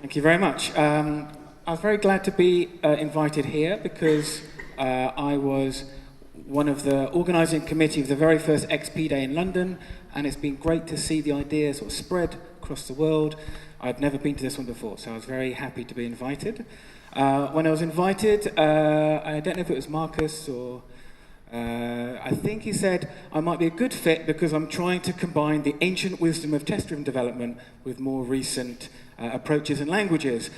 Thank you very much. I was very glad to be invited here because I was one of the organising committee of the very first XP Day in London, and it's been great to see the idea sort of spread across the world. I'd never been to this one before, so I was very happy to be invited. When I was invited, I don't know if it was Marcus or I think he said I might be a good fit because I'm trying to combine the ancient wisdom of test-driven development with more recent approaches and languages.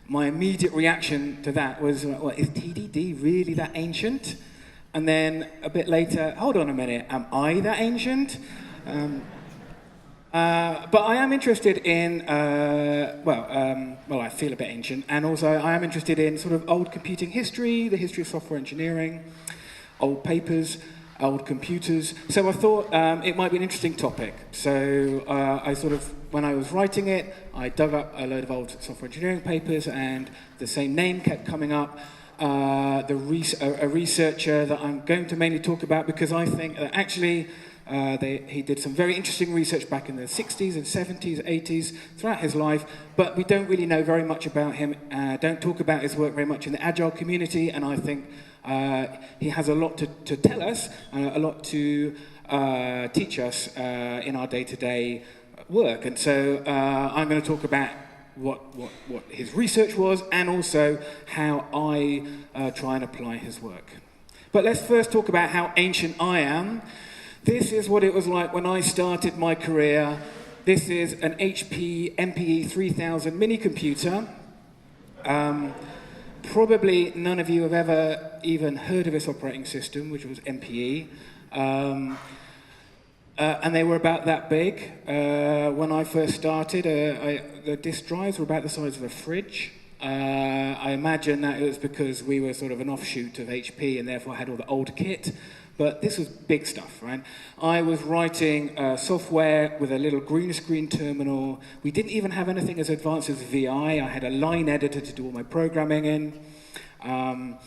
My immediate reaction to that was, well, is TDD really that ancient? And then a bit later, hold on a minute, am I that ancient? But I am interested in, well, I feel a bit ancient, and also I am interested in sort of old computing history, the history of software engineering, old papers, old computers. So I thought it might be an interesting topic. So I sort of, when I was writing it, I dug up a load of old software engineering papers, and the same name kept coming up. A researcher that I'm going to mainly talk about because I think that actually he did some very interesting research back in the 60s and 70s, 80s, throughout his life, but we don't really know very much about him, don't talk about his work very much in the agile community, and I think he has a lot to tell us, a lot to teach us in our day-to-day work. And so I'm going to talk about what his research was and also how I try and apply his work. But let's first talk about how ancient I am. This is what it was like when I started my career. This is an HP MPE 3000 mini computer. Probably none of you have ever even heard of this operating system, which was MPE. And they were about that big. When I first started, the disk drives were about the size of a fridge. I imagine that it was because we were sort of an offshoot of HP and therefore had all the old kit. But this was big stuff, right? I was writing software with a little green screen terminal. We didn't even have anything as advanced as VI. I had a line editor to do all my programming in. And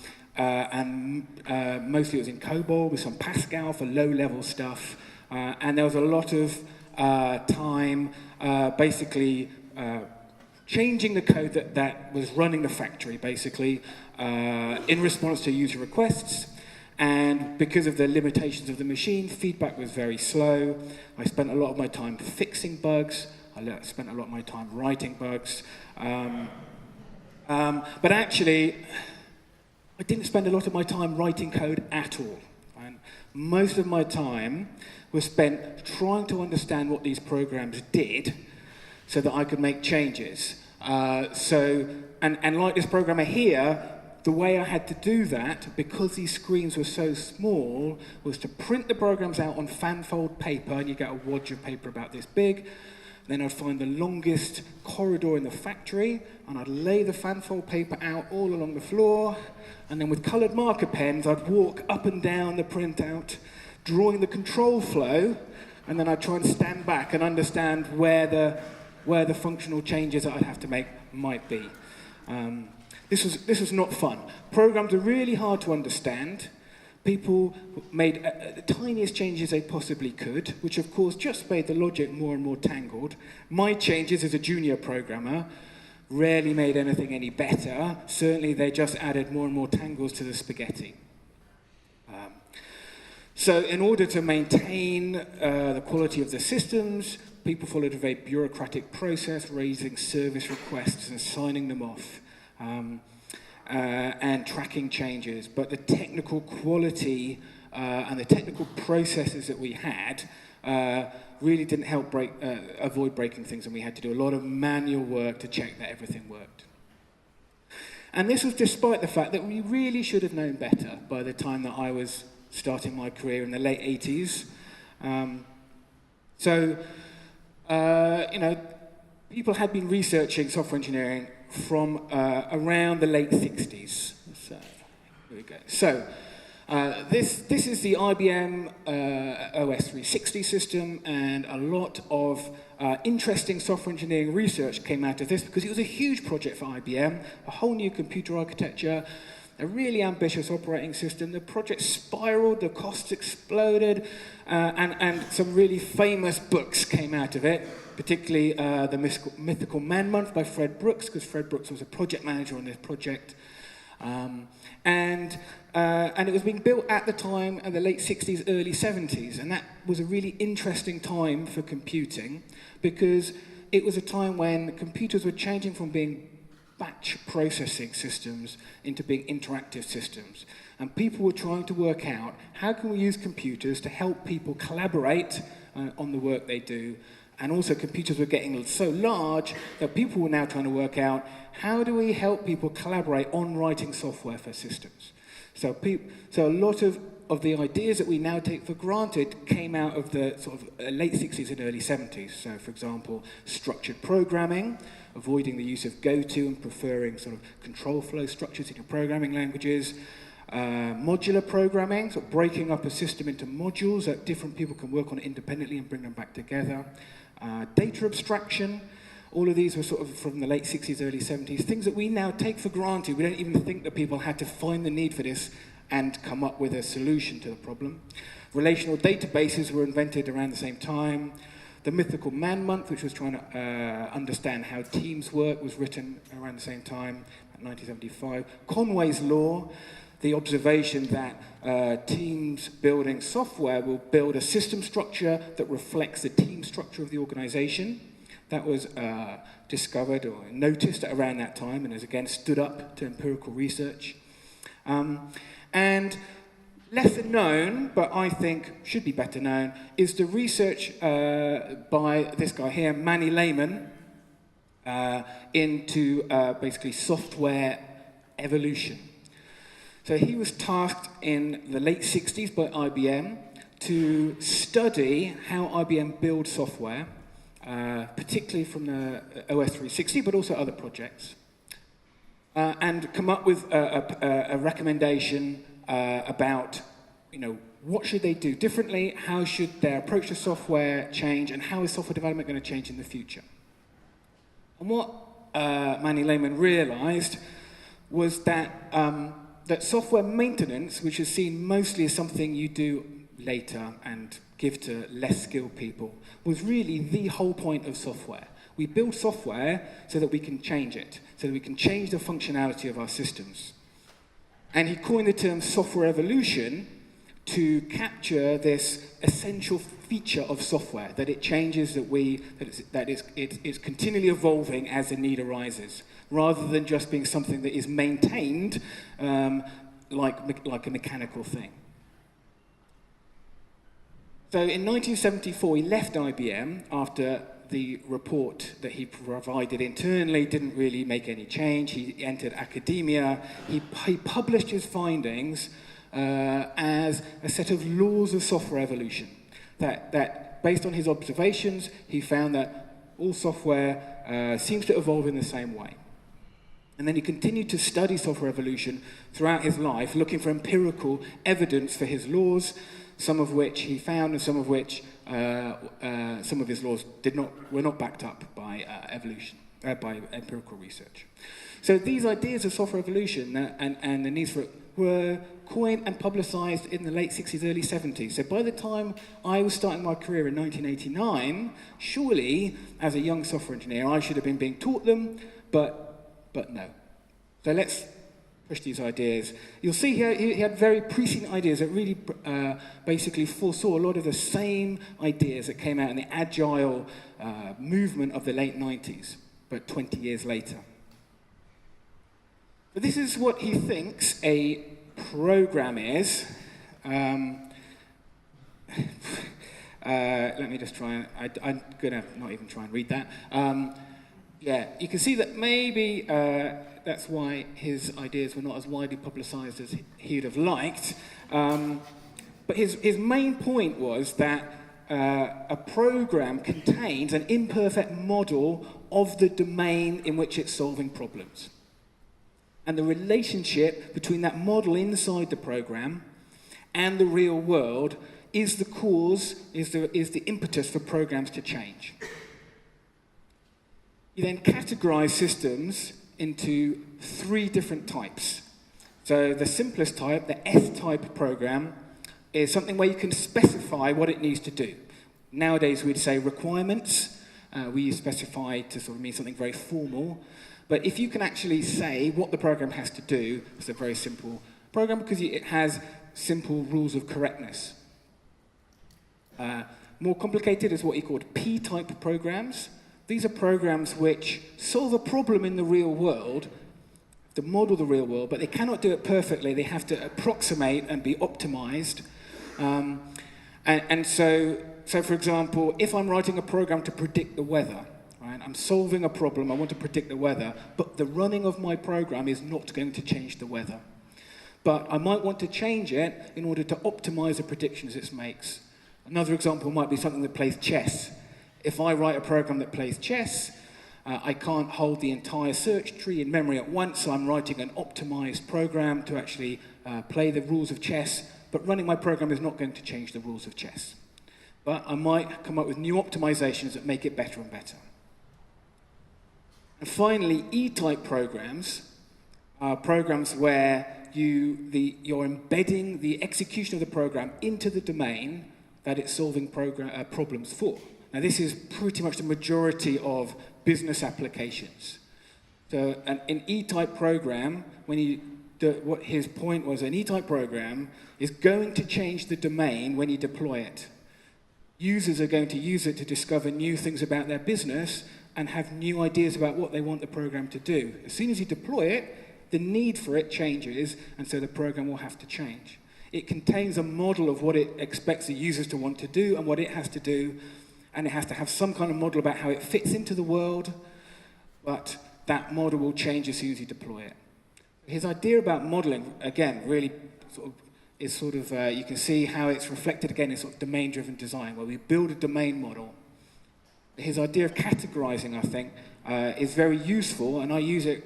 mostly it was in COBOL with some Pascal for low-level stuff. And there was a lot of time basically changing the code that was running the factory, basically, in response to user requests. And because of the limitations of the machine, feedback was very slow. I spent a lot of my time fixing bugs. I spent a lot of my time writing bugs. But actually, I didn't spend a lot of my time writing code at all. And most of my time was spent trying to understand what these programs did so that I could make changes. And like this programmer here, the way I had to do that, because these screens were so small, was to print the programs out on fanfold paper, and you get a wad of paper about this big. Then I'd find the longest corridor in the factory, and I'd lay the fanfold paper out all along the floor, and then with coloured marker pens, I'd walk up and down the printout, drawing the control flow, and then I'd try and stand back and understand where the functional changes that I'd have to make might be. This was not fun. Programs are really hard to understand. People made the tiniest changes they possibly could, which of course just made the logic more and more tangled. My changes as a junior programmer rarely made anything any better. Certainly they just added more and more tangles to the spaghetti. So in order to maintain the quality of the systems, people followed a very bureaucratic process, raising service requests and signing them off. And tracking changes, but the technical quality and the technical processes that we had really didn't help avoid breaking things, and we had to do a lot of manual work to check that everything worked. And this was despite the fact that we really should have known better by the time that I was starting my career in the late 80s. People had been researching software engineering from around the late 60s. So, here we go. So, this is the IBM OS 360 system, and a lot of interesting software engineering research came out of this because it was a huge project for IBM, a whole new computer architecture. a really ambitious operating system. The project spiraled, the costs exploded, and some really famous books came out of it, particularly the Mythical Man Month by Fred Brooks, because Fred Brooks was a project manager on this project. And it was being built at the time in the late 60s, early 70s, and that was a really interesting time for computing, because it was a time when computers were changing from being batch processing systems into being interactive systems. And people were trying to work out, how can we use computers to help people collaborate on the work they do? And also computers were getting so large that people were now trying to work out, how do we help people collaborate on writing software for systems? So a lot of the ideas that we now take for granted came out of the sort of late 60s and early 70s. So, for example, structured programming, avoiding the use of go-to and preferring sort of control flow structures in your programming languages. Modular programming, so breaking up a system into modules that different people can work on independently and bring them back together. Data abstraction, all of these were sort of from the late 60s, early 70s, things that we now take for granted. We don't even think that people had to find the need for this and come up with a solution to the problem. Relational databases were invented around the same time. The Mythical Man Month, which was trying to understand how teams work, was written around the same time, 1975. Conway's Law, the observation that teams building software will build a system structure that reflects the team structure of the organization. That was discovered or noticed at around that time and has again stood up to empirical research. And lesser known, but I think should be better known, is the research by this guy here, Manny Lehman, into basically software evolution. So he was tasked in the late 60s by IBM to study how IBM builds software, particularly from the OS 360, but also other projects, and come up with a recommendation about, what should they do differently, how should their approach to software change, and how is software development going to change in the future. And what Manny Lehman realized was that that software maintenance, which is seen mostly as something you do later and give to less skilled people, was really the whole point of software. We build software so that we can change it, so that we can change the functionality of our systems. And he coined the term software evolution to capture this essential feature of software, that it changes, that it's continually evolving as the need arises, rather than just being something that is maintained like a mechanical thing. So in 1974, he left IBM after the report that he provided internally didn't really make any change. He entered academia. He published his findings as a set of laws of software evolution. That based on his observations, he found that all software seems to evolve in the same way. And then he continued to study software evolution throughout his life, looking for empirical evidence for his laws, some of which he found, and some of which some of his laws were not backed up by by empirical research. So these ideas of software evolution and the needs for it were coined and publicized in the late 60s, early 70s. So by the time I was starting my career in 1989, surely, as a young software engineer, I should have been being taught them, but no. So let's push these ideas. You'll see here he had very prescient ideas that really basically foresaw a lot of the same ideas that came out in the agile movement of the late 90s, but 20 years later. But this is what he thinks a program is. Let me just try and... I'm going to not even try and read that. Yeah, you can see that maybe that's why his ideas were not as widely publicized as he'd have liked. But his main point was that a program contains an imperfect model of the domain in which it's solving problems. And the relationship between that model inside the program and the real world is the cause, is the impetus for programs to change. You then categorize systems into three different types. So the simplest type, the S-type program, is something where you can specify what it needs to do. Nowadays we'd say requirements. We use specify to sort of mean something very formal. But if you can actually say what the program has to do, it's a very simple program because it has simple rules of correctness. More complicated is what you call P-type programs. These are programs which solve a problem in the real world, to model the real world, but they cannot do it perfectly. They have to approximate and be optimized. So, for example, if I'm writing a program to predict the weather, right, I'm solving a problem, I want to predict the weather, but the running of my program is not going to change the weather. But I might want to change it in order to optimize the predictions it makes. Another example might be something that plays chess. If I write a program that plays chess, I can't hold the entire search tree in memory at once, so I'm writing an optimized program to actually play the rules of chess, but running my program is not going to change the rules of chess. But I might come up with new optimizations that make it better and better. And finally, E-type programs are programs where you're embedding the execution of the program into the domain that it's solving problems for. Now, this is pretty much the majority of business applications. So an E-type program, what his point was, an E-type program is going to change the domain when you deploy it. Users are going to use it to discover new things about their business and have new ideas about what they want the program to do. As soon as you deploy it, the need for it changes, and so the program will have to change. It contains a model of what it expects the users to want to do and what it has to do, and it has to have some kind of model about how it fits into the world, but that model will change as soon as you deploy it. His idea about modeling, again, really you can see how it's reflected again in sort of domain-driven design, where we build a domain model. His idea of categorizing, I think, is very useful, and I use it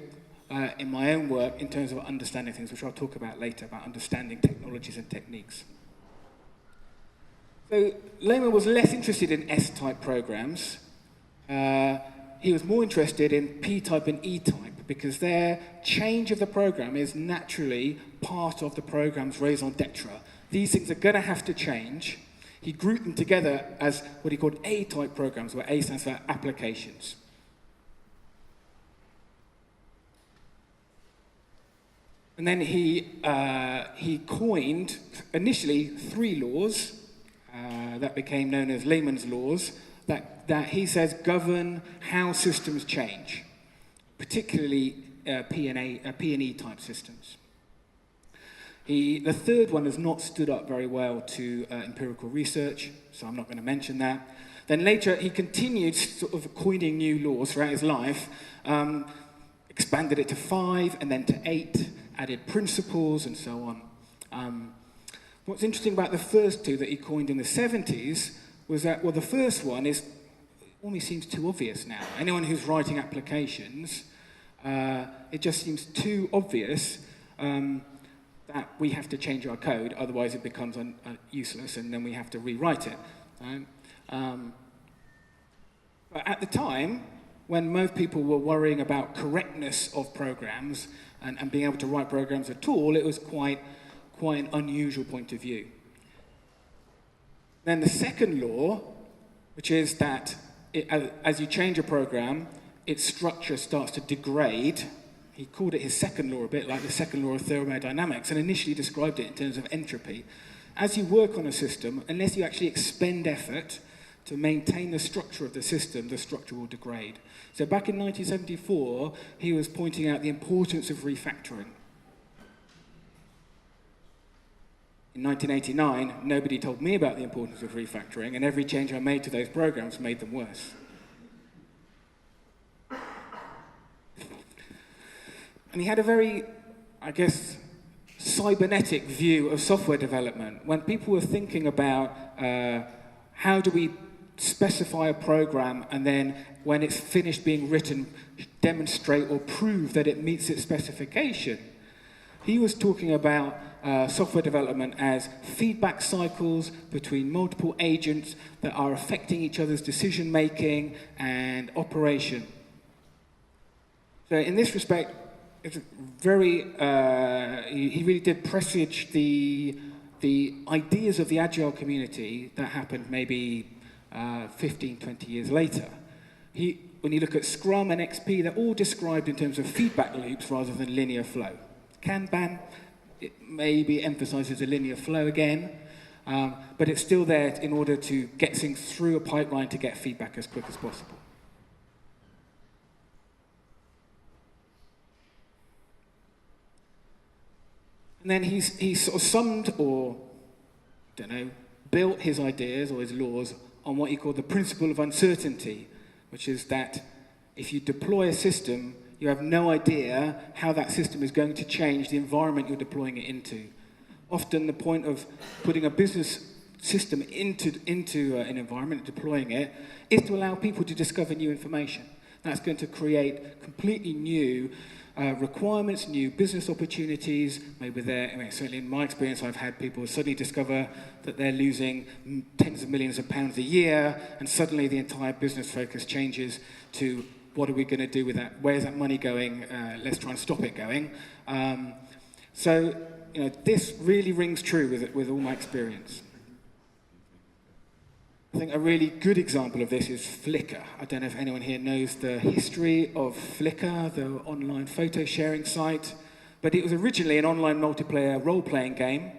in my own work in terms of understanding things, which I'll talk about later, about understanding technologies and techniques. So Lehman was less interested in S-type programs. He was more interested in P-type and E-type, because their change of the program is naturally part of the program's raison d'etre. These things are going to have to change. He grouped them together as what he called A-type programs, where A stands for applications. And then he coined, initially, 3 laws that became known as Lehman's laws, that he says govern how systems change, particularly P and E type systems. The third one has not stood up very well to empirical research, so I'm not going to mention that. Then later he continued sort of coining new laws throughout his life, expanded it to 5 and then to 8, added principles and so on. What's interesting about the first 2 that he coined in the 70s was that, well, the first one almost seems too obvious now. Anyone who's writing applications, it just seems too obvious that we have to change our code, otherwise it becomes useless, and then we have to rewrite it. But at the time, when most people were worrying about correctness of programs and being able to write programs at all, it was quite an unusual point of view. Then the second law, which is that as you change a program, its structure starts to degrade. He called it his second law, a bit like the second law of thermodynamics, and initially described it in terms of entropy. As you work on a system, unless you actually expend effort to maintain the structure of the system, the structure will degrade. So back in 1974, he was pointing out the importance of refactoring. In 1989, nobody told me about the importance of refactoring, and every change I made to those programs made them worse. And he had a very, I guess, cybernetic view of software development. When people were thinking about how do we specify a program and then when it's finished being written, demonstrate or prove that it meets its specification, he was talking about software development as feedback cycles between multiple agents that are affecting each other's decision-making and operation. So in this respect, it's very, he really did presage the ideas of the agile community that happened maybe 15, 20 years later. When you look at Scrum and XP, they're all described in terms of feedback loops rather than linear flow. Kanban, it maybe emphasizes a linear flow again, but it's still there in order to get things through a pipeline to get feedback as quick as possible. And then he's sort of summed, or, I don't know, built his ideas or his laws on what he called the principle of uncertainty, which is that if you deploy a system, you have no idea how that system is going to change the environment you're deploying it into. Often the point of putting a business system into an environment, deploying it, is to allow people to discover new information. That's going to create completely new requirements, new business opportunities. Maybe certainly in my experience, I've had people suddenly discover that they're losing tens of millions of pounds a year, and suddenly the entire business focus changes to what are we going to do with that? Where's that money going? Let's try and stop it going. So, this really rings true with all my experience. I think a really good example of this is Flickr. I don't know if anyone here knows the history of Flickr, the online photo sharing site, but it was originally an online multiplayer role-playing game,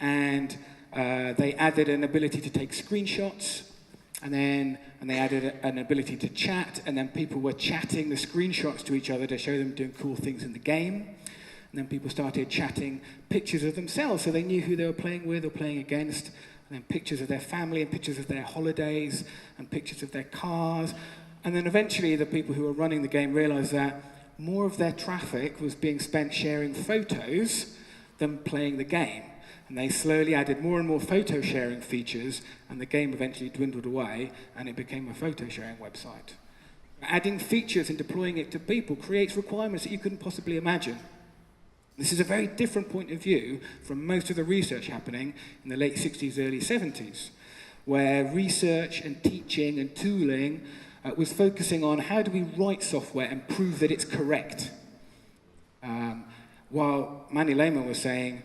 and they added an ability to take screenshots, and they added an ability to chat, and then people were chatting the screenshots to each other to show them doing cool things in the game. And then people started chatting pictures of themselves, so they knew who they were playing with or playing against. And then pictures of their family and pictures of their holidays and pictures of their cars. And then eventually the people who were running the game realized that more of their traffic was being spent sharing photos than playing the game. And they slowly added more and more photo sharing features, and the game eventually dwindled away, and it became a photo sharing website. Adding features and deploying it to people creates requirements that you couldn't possibly imagine. This is a very different point of view from most of the research happening in the late 60s, early 70s, where research and teaching and tooling was focusing on how do we write software and prove that it's correct. While Manny Lehman was saying,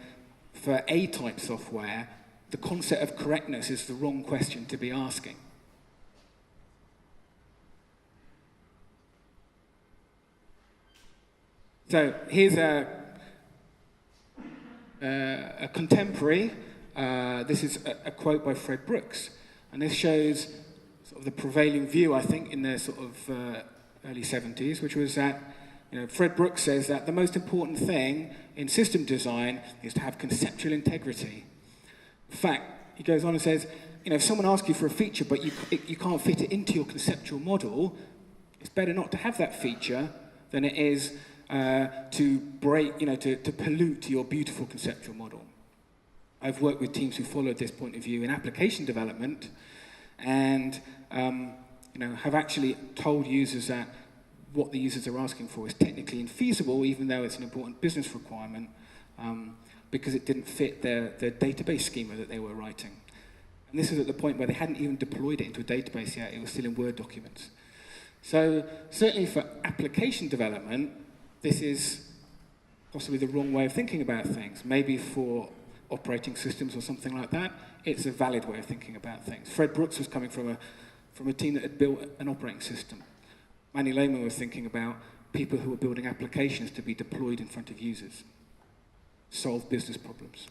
for A-type software, the concept of correctness is the wrong question to be asking. So here's a contemporary. This is a quote by Fred Brooks, and this shows sort of the prevailing view, I think, in the sort of early 70s, which was that Fred Brooks says that the most important thing in system design is to have conceptual integrity. In fact, he goes on and says, if someone asks you for a feature but you can't fit it into your conceptual model, it's better not to have that feature than it is to break, to pollute your beautiful conceptual model. I've worked with teams who followed this point of view in application development, and have actually told users that what the users are asking for is technically infeasible, even though it's an important business requirement, because it didn't fit their database schema that they were writing. And this was at the point where they hadn't even deployed it into a database yet; it was still in Word documents. So certainly for application development, this is possibly the wrong way of thinking about things. Maybe for operating systems or something like that, it's a valid way of thinking about things. Fred Brooks was coming from a team that had built an operating system. Manny Lehman was thinking about people who were building applications to be deployed in front of users, solve business problems.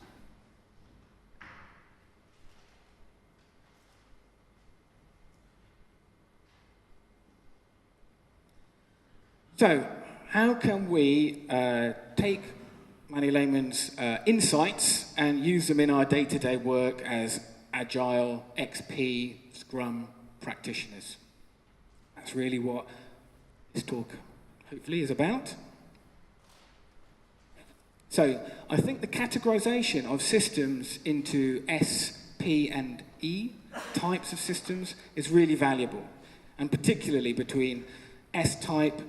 So, how can we take Manny Lehman's insights and use them in our day-to-day work as agile, XP, Scrum practitioners? That's really what this talk hopefully is about. So, I think the categorization of systems into S, P, and E types of systems is really valuable, and particularly between S-type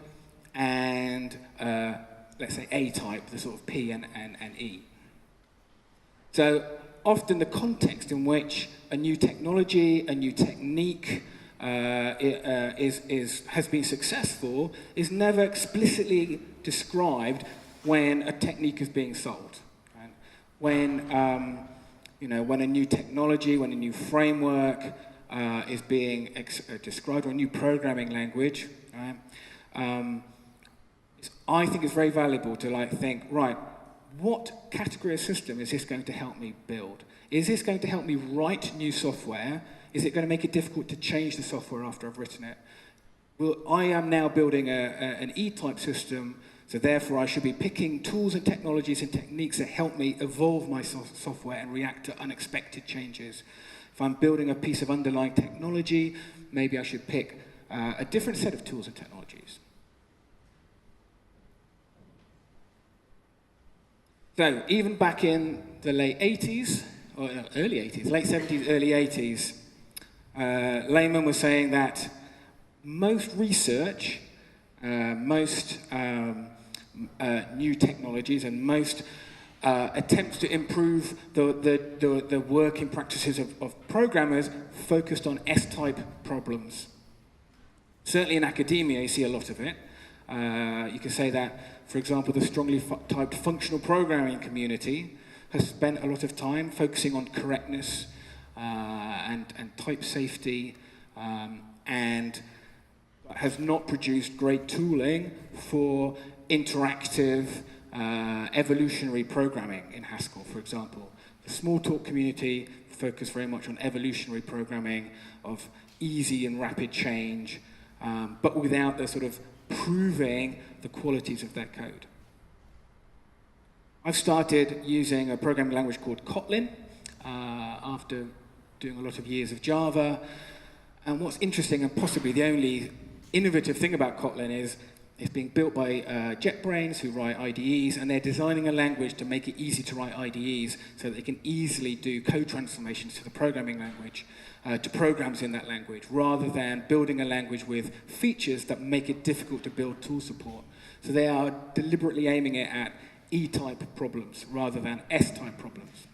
and, let's say, A-type, the sort of P and E. So often the context in which a new technology, a new technique has been successful is never explicitly described when a technique is being sold. Right? When, when a new technology, when a new framework is being described, or a new programming language, right? I think it's very valuable to think, right, what category of system is this going to help me build? Is this going to help me write new software? Is it going to make it difficult to change the software after I've written it? Well, I am now building an E-type system, so therefore I should be picking tools and technologies and techniques that help me evolve my software and react to unexpected changes. If I'm building a piece of underlying technology, maybe I should pick a different set of tools and technologies. So even back in the late 80s, or early 80s, late 70s, early 80s, Lehman was saying that most research, most new technologies, and most attempts to improve the working practices of programmers focused on S-type problems. Certainly in academia, you see a lot of it. You can say that, for example, the strongly typed functional programming community has spent a lot of time focusing on correctness and type safety, and has not produced great tooling for interactive, evolutionary programming in Haskell, for example. The Smalltalk community focused very much on evolutionary programming of easy and rapid change, but without the sort of proving the qualities of their code. I've started using a programming language called Kotlin after doing a lot of years of Java. And what's interesting, and possibly the only innovative thing about Kotlin, is it's being built by JetBrains, who write IDEs, and they're designing a language to make it easy to write IDEs so that they can easily do code transformations to the programming language, to programs in that language, rather than building a language with features that make it difficult to build tool support. So they are deliberately aiming it at E-type problems rather than S-type problems.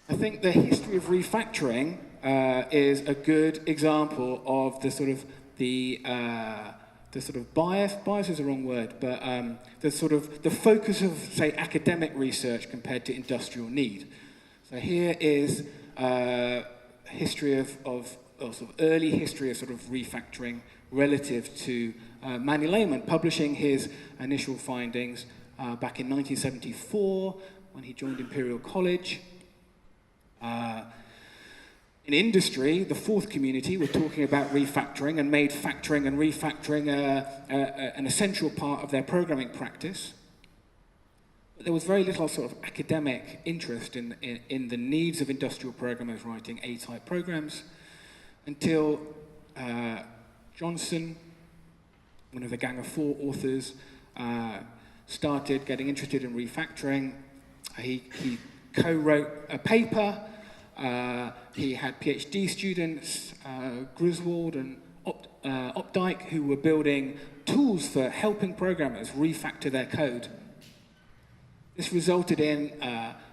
I think the history of refactoring is a good example of the sort of bias is the wrong word, but the focus of, say, academic research compared to industrial need. So here is history of sort of early history of sort of refactoring relative to Manny Lehman publishing his initial findings back in 1974 when he joined Imperial College. In industry, the fourth community were talking about refactoring and made factoring and refactoring an essential part of their programming practice. But there was very little sort of academic interest in the needs of industrial programmers writing A-type programs until Johnson, one of the Gang of Four authors, started getting interested in refactoring. He co-wrote a paper. He had PhD students, Griswold and Opdyke, who were building tools for helping programmers refactor their code. This resulted in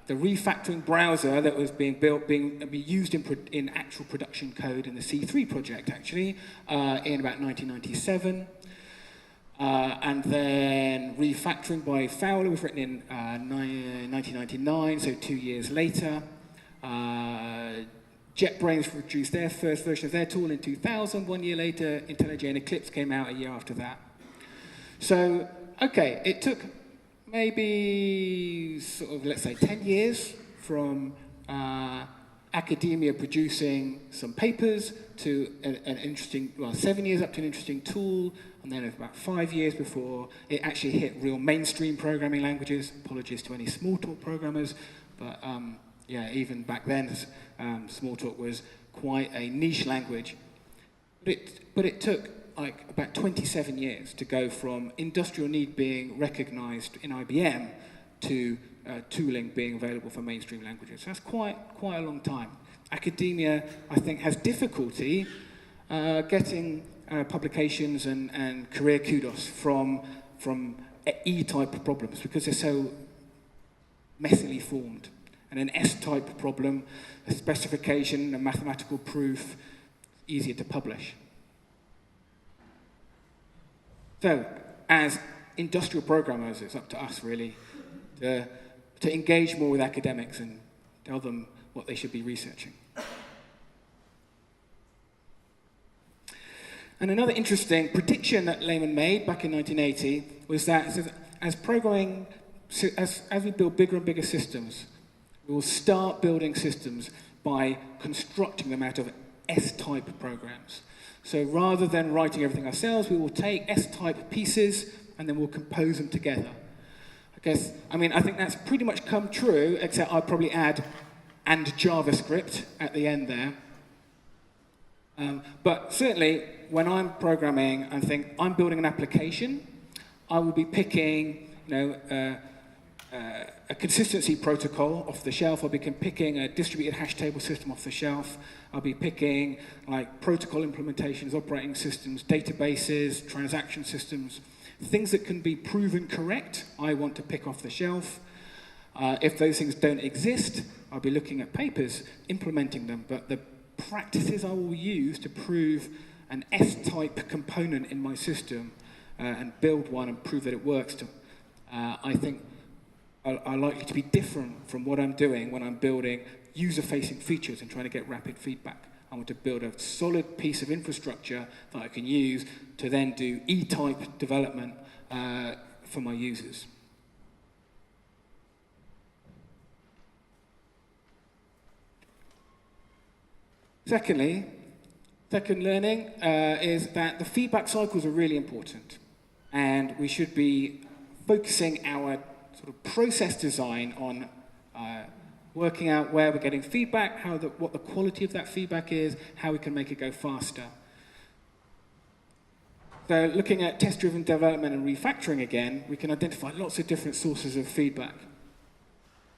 the refactoring browser that was being built being used in actual production code in the C3 project, actually, in about 1997. And then refactoring by Fowler was written in 1999, so 2 years later. JetBrains produced their first version of their tool in 2000. 1 year later, IntelliJ and Eclipse came out a year after that. So, okay, it took maybe sort of, let's say, 10 years from academia producing some papers to an interesting, well, 7 years up to an interesting tool, and then about 5 years before it actually hit real mainstream programming languages. Apologies to any Smalltalk programmers, but yeah, even back then, Smalltalk was quite a niche language. But it took like about 27 years to go from industrial need being recognized in IBM to tooling being available for mainstream languages. So that's quite a long time. Academia, I think, has difficulty getting publications and career kudos from E-type problems because they're so messily formed. And an S-type problem, a specification, a mathematical proof, easier to publish. So, as industrial programmers, it's up to us, really, to engage more with academics and tell them what they should be researching. And another interesting prediction that Lehman made back in 1980 was that as we build bigger and bigger systems, we will start building systems by constructing them out of S-type programs. So rather than writing everything ourselves, we will take S-type pieces and then we'll compose them together. I think that's pretty much come true, except I'd probably add and JavaScript at the end there. But certainly, when I'm programming and think I'm building an application, I will be picking, a consistency protocol off the shelf. I'll be picking a distributed hash table system off the shelf. I'll be picking protocol implementations, operating systems, databases, transaction systems, things that can be proven correct. I want to pick off the shelf. If those things don't exist, I'll be looking at papers, implementing them. But the practices I will use to prove an S-type component in my system and build one and prove that it works, I think are likely to be different from what I'm doing when I'm building user-facing features and trying to get rapid feedback. I want to build a solid piece of infrastructure that I can use to then do E-type development for my users. Second learning is that the feedback cycles are really important, and we should be focusing our sort of process design on working out where we're getting feedback, what the quality of that feedback is, how we can make it go faster. So looking at test-driven development and refactoring again, we can identify lots of different sources of feedback.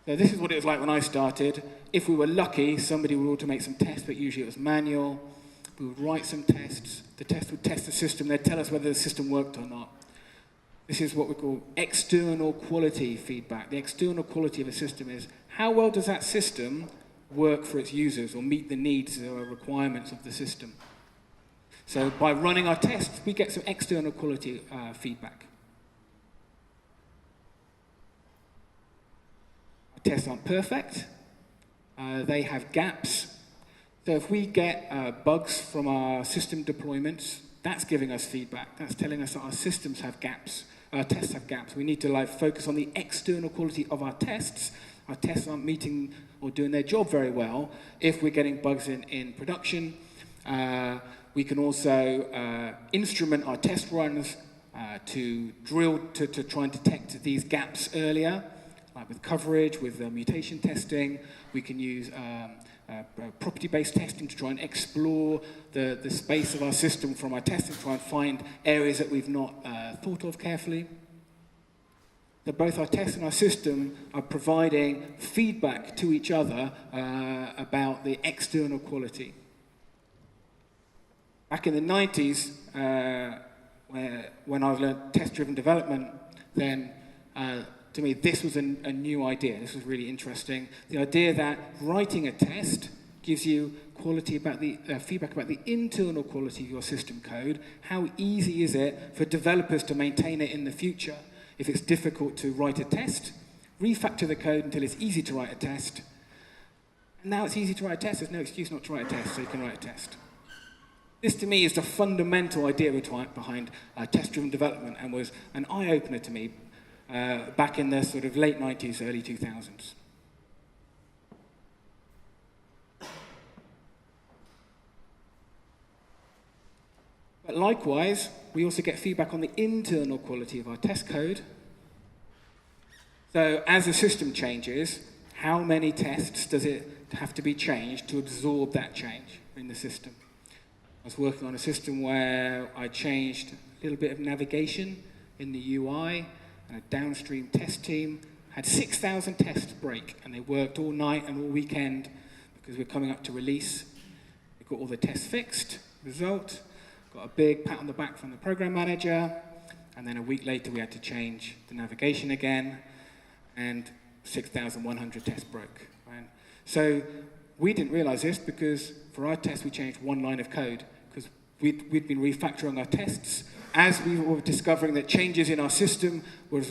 So this is what it was like when I started. If we were lucky, somebody would automate some tests, but usually it was manual. We would write some tests. The test would test the system. They'd tell us whether the system worked or not. This is what we call external quality feedback. The external quality of a system is how well does that system work for its users or meet the needs or requirements of the system. So by running our tests, we get some external quality feedback. Our tests aren't perfect. They have gaps. So if we get bugs from our system deployments, that's giving us feedback. That's telling us that our systems have gaps. Our tests have gaps. We need to focus on the external quality of our tests. Our tests aren't meeting or doing their job very well if we're getting bugs in production. We can also instrument our test runs to try and detect these gaps earlier, like with coverage, with mutation testing. We can use property-based testing to try and explore the space of our system from our testing, try and find areas that we've not thought of carefully. So both our test and our system are providing feedback to each other about the external quality. Back in the 90s, when I learned test-driven development, then to me, this was a new idea. This was really interesting. The idea that writing a test gives you quality about the feedback about the internal quality of your system code. How easy is it for developers to maintain it in the future? If it's difficult to write a test, refactor the code until it's easy to write a test. And now it's easy to write a test. There's no excuse not to write a test, so you can write a test. This, to me, is the fundamental idea behind test-driven development and was an eye-opener to me back in the sort of late 90s, early 2000s. But likewise, we also get feedback on the internal quality of our test code. So as the system changes, how many tests does it have to be changed to absorb that change in the system? I was working on a system where I changed a little bit of navigation in the UI, and a downstream test team had 6,000 tests break, and they worked all night and all weekend because we're coming up to release. We got all the tests fixed. Result, got a big pat on the back from the program manager, and then a week later we had to change the navigation again, and 6,100 tests broke. Right? So we didn't realize this because for our tests we changed one line of code because we'd been refactoring our tests as we were discovering that changes in our system were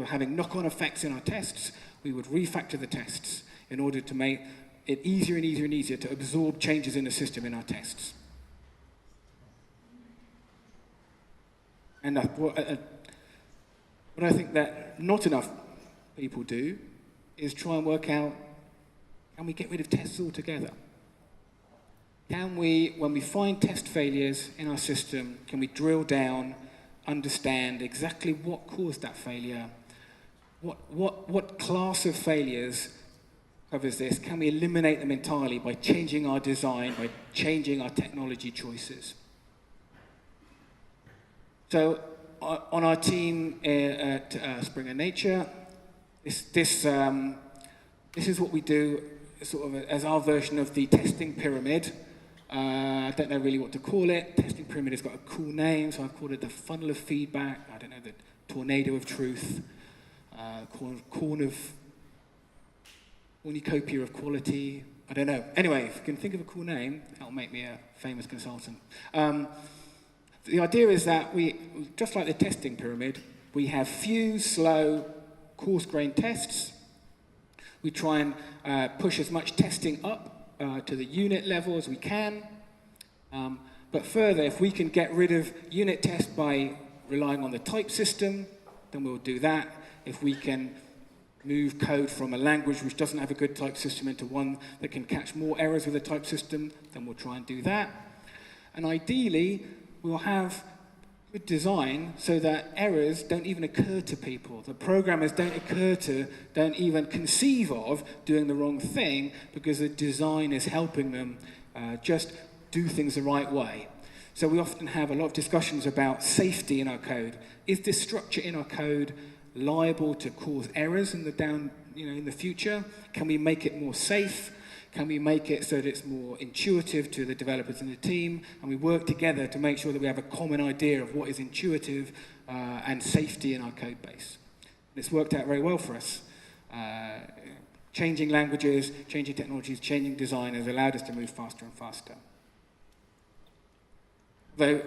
having knock-on effects in our tests, we would refactor the tests in order to make it easier and easier and easier to absorb changes in the system in our tests. And what I think that not enough people do is try and work out, can we get rid of tests altogether? Can we, when we find test failures in our system, can we drill down, understand exactly what caused that failure? What class of failures covers this? Can we eliminate them entirely by changing our design, by changing our technology choices? So on our team at Springer Nature, this is what we do sort of as our version of the testing pyramid. I don't know really what to call it. Testing pyramid has got a cool name, so I've called it the funnel of feedback. I don't know, the tornado of truth, cornucopia of quality. I don't know. Anyway, if you can think of a cool name, that'll make me a famous consultant. The idea is that we, just like the testing pyramid, we have few, slow, coarse-grained tests. We try and push as much testing up to the unit level as we can. But further, if we can get rid of unit tests by relying on the type system, then we'll do that. If we can move code from a language which doesn't have a good type system into one that can catch more errors with a type system, then we'll try and do that. And ideally, we'll have good design so that errors don't even occur to people. The programmers don't even conceive of doing the wrong thing because the design is helping them just do things the right way. So we often have a lot of discussions about safety in our code. Is this structure in our code liable to cause errors in the future? Can we make it more safe? Can we make it so that it's more intuitive to the developers in the team? And we work together to make sure that we have a common idea of what is intuitive and safety in our code base. And it's worked out very well for us. Changing languages, changing technologies, changing design has allowed us to move faster and faster. Though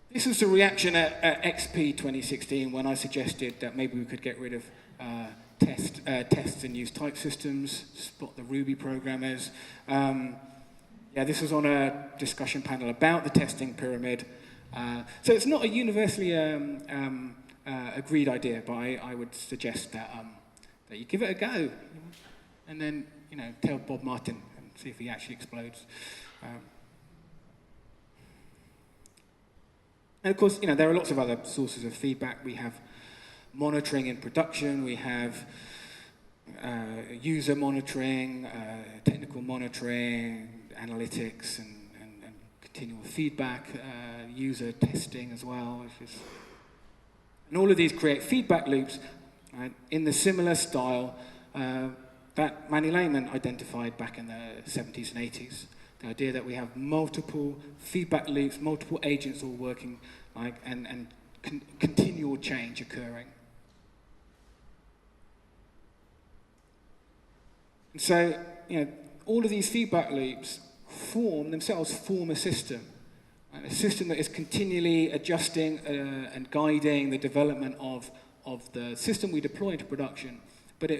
this was the reaction at XP 2016 when I suggested that maybe we could get rid of tests and use type systems, spot the Ruby programmers. This was on a discussion panel about the testing pyramid. So it's not a universally agreed idea, but I would suggest that you give it a go, and then tell Bob Martin and see if he actually explodes. And of course, there are lots of other sources of feedback. We have monitoring in production, we have user monitoring, technical monitoring, analytics, and continual feedback, user testing as well. And all of these create feedback loops in the similar style that Manny Lehman identified back in the 70s and 80s. The idea that we have multiple feedback loops, multiple agents all working, and continual change occurring. And so, all of these feedback loops form a system. A system that is continually adjusting and guiding the development of the system we deploy into production. But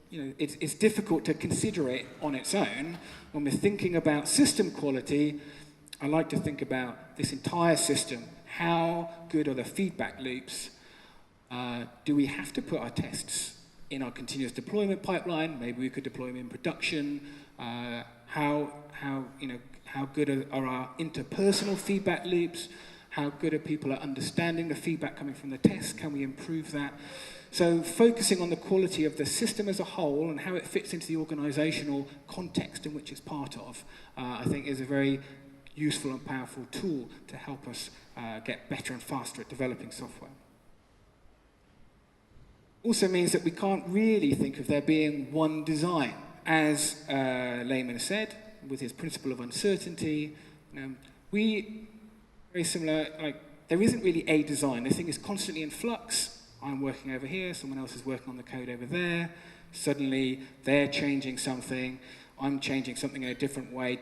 it's difficult to consider it on its own. When we're thinking about system quality, I like to think about this entire system. How good are the feedback loops? Do we have to put our tests in our continuous deployment pipeline? Maybe we could deploy them in production. How good are our interpersonal feedback loops? How good are people at understanding the feedback coming from the tests? Can we improve that? So focusing on the quality of the system as a whole and how it fits into the organizational context in which it's part of, I think is a very useful and powerful tool to help us get better and faster at developing software. Also means that we can't really think of there being one design. As Lehman said, with his principle of uncertainty, very similar, there isn't really a design. The thing is constantly in flux. I'm working over here, someone else is working on the code over there. Suddenly, they're changing something, I'm changing something in a different way.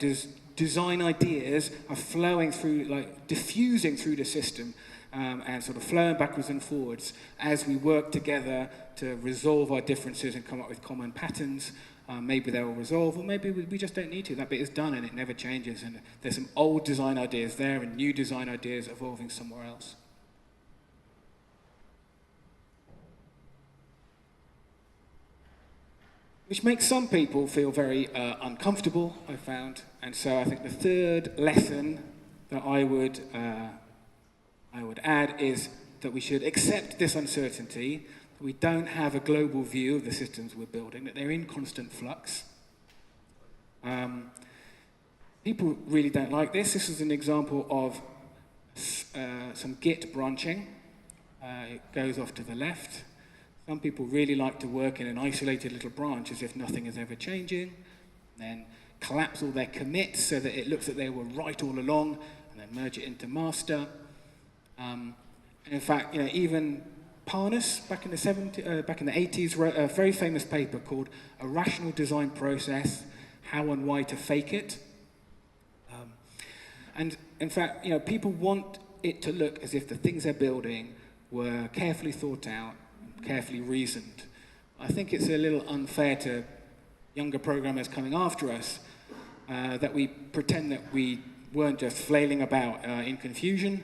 Design ideas are flowing through, diffusing through the system and sort of flowing backwards and forwards as we work together to resolve our differences and come up with common patterns. Maybe they will resolve, or maybe we just don't need to. That bit is done and it never changes, and there's some old design ideas there and new design ideas evolving somewhere else. Which makes some people feel very uncomfortable, I found. And so I think the third lesson that I would add is that we should accept this uncertainty, that we don't have a global view of the systems we're building, that they're in constant flux. People really don't like this. This is an example of some Git branching. It goes off to the left. Some people really like to work in an isolated little branch as if nothing is ever changing, then collapse all their commits so that it looks like they were right all along, and then merge it into master. And in fact, even Parnas back in the 80s wrote a very famous paper called "A Rational Design Process: How and Why to Fake It." And in fact, people want it to look as if the things they're building were carefully thought out, carefully reasoned. I think it's a little unfair to younger programmers coming after us that we pretend that we weren't just flailing about in confusion,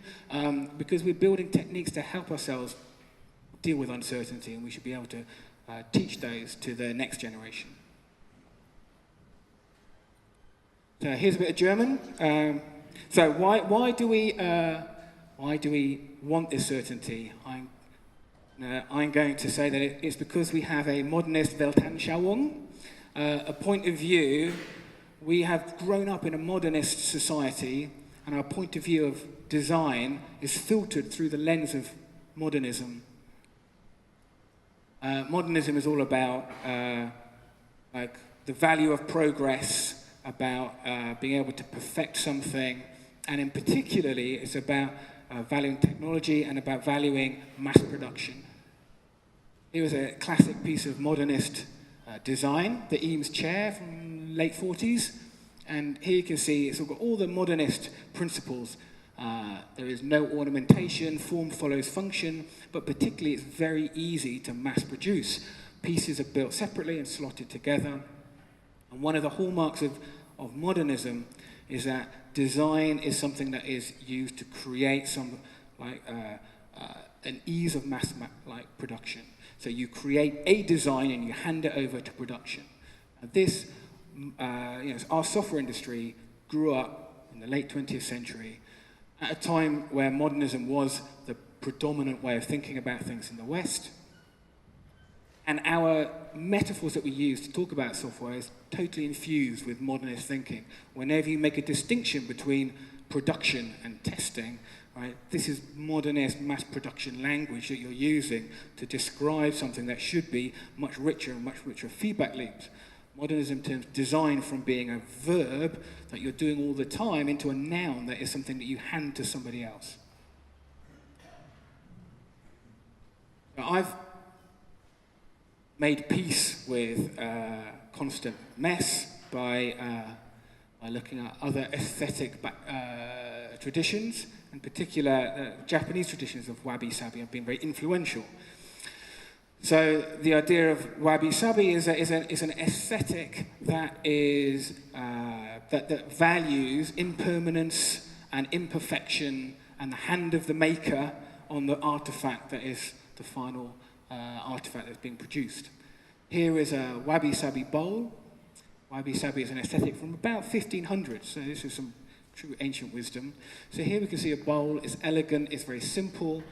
because we're building techniques to help ourselves deal with uncertainty, and we should be able to teach those to the next generation. So here's a bit of German. So why do we want this certainty? I'm going to say that it's because we have a modernist Weltanschauung, a point of view. We have grown up in a modernist society, and our point of view of design is filtered through the lens of modernism. Modernism is all about like the value of progress, about being able to perfect something, and in particularly it's about valuing technology and about valuing mass production. Here was a classic piece of modernist design, the Eames chair from late 40s, and here you can see it's got all the modernist principles. There is no ornamentation, form follows function, but particularly it's very easy to mass produce. Pieces are built separately and slotted together. And one of the hallmarks of modernism is that design is something that is used to create some an ease of mass production. So you create a design and you hand it over to production. And this, our software industry grew up in the late 20th century at a time where modernism was the predominant way of thinking about things in the West. And our metaphors that we use to talk about software is totally infused with modernist thinking. Whenever you make a distinction between production and testing, right, this is modernist mass production language that you're using to describe something that should be much richer feedback loops. Modernism turns design from being a verb that you're doing all the time into a noun that is something that you hand to somebody else. Now, I've made peace with constant mess by looking at other aesthetic traditions, in particular Japanese traditions of Wabi-sabi have been very influential. So the idea of Wabi-sabi is an aesthetic that is that values impermanence and imperfection and the hand of the maker on the artifact that is the final artifact that's being produced. Here is a Wabi-sabi bowl. Wabi-sabi is an aesthetic from about 1500, so this is some true ancient wisdom. So here we can see a bowl. It's elegant, it's very simple.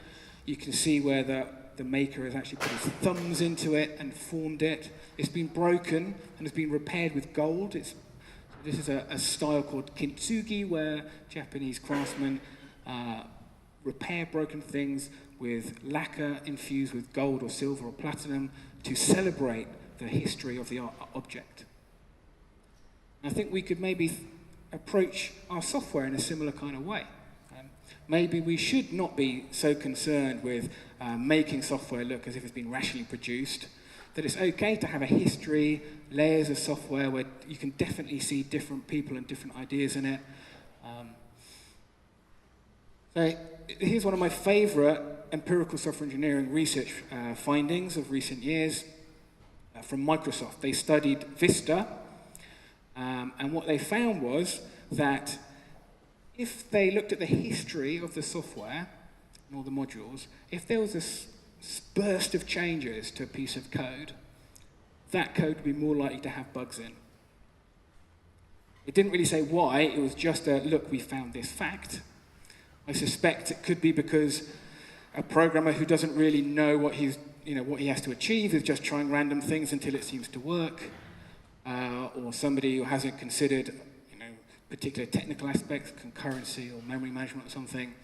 You can see where the maker has actually put his thumbs into it and formed it. It's been broken and has been repaired with gold. This is a style called kintsugi, where Japanese craftsmen repair broken things with lacquer infused with gold or silver or platinum to celebrate the history of the object. I think we could maybe approach our software in a similar kind of way. Maybe we should not be so concerned with making software look as if it's been rationally produced, that it's okay to have a history, layers of software where you can definitely see different people and different ideas in it. So here's one of my favorite empirical software engineering research findings of recent years from Microsoft. They studied Vista, and what they found was that if they looked at the history of the software and all the modules, if there was a burst of changes to a piece of code, that code would be more likely to have bugs in. It didn't really say why, it was just a, look, we found this fact. I suspect it could be because a programmer who doesn't really know what he has to achieve is just trying random things until it seems to work, or somebody who hasn't considered particular technical aspects, concurrency or memory management or something,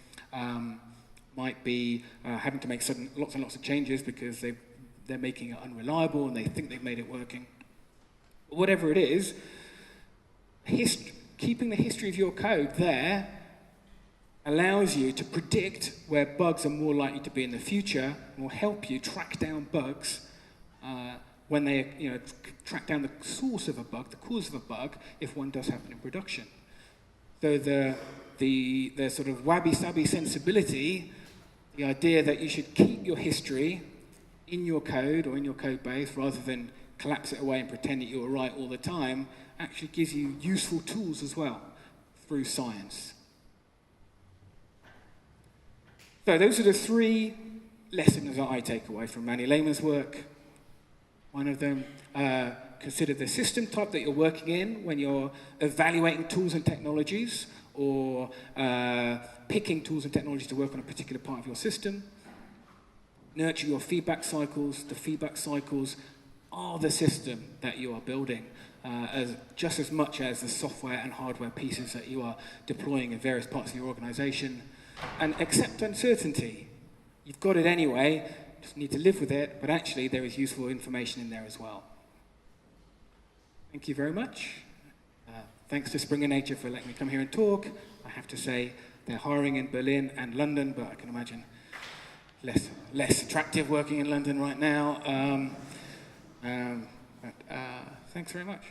might be having to make lots and lots of changes because they're making it unreliable and they think they've made it working. But whatever it is, keeping the history of your code there allows you to predict where bugs are more likely to be in the future and will help you track down bugs when they track down the source of a bug, the cause of a bug, if one does happen in production. So the sort of Wabi-sabi sensibility, the idea that you should keep your history in your code or in your code base rather than collapse it away and pretend that you're right all the time, actually gives you useful tools as well through science. So those are the three lessons that I take away from Manny Lehman's work. One of them, consider the system type that you're working in when you're evaluating tools and technologies or picking tools and technologies to work on a particular part of your system. Nurture your feedback cycles. The feedback cycles are the system that you are building, just as much as the software and hardware pieces that you are deploying in various parts of your organization. And accept uncertainty. You've got it anyway, just need to live with it, but actually there is useful information in there as well. Thank you very much. Thanks to Springer Nature for letting me come here and talk. I have to say they're hiring in Berlin and London, but I can imagine less attractive working in London right now. Thanks very much.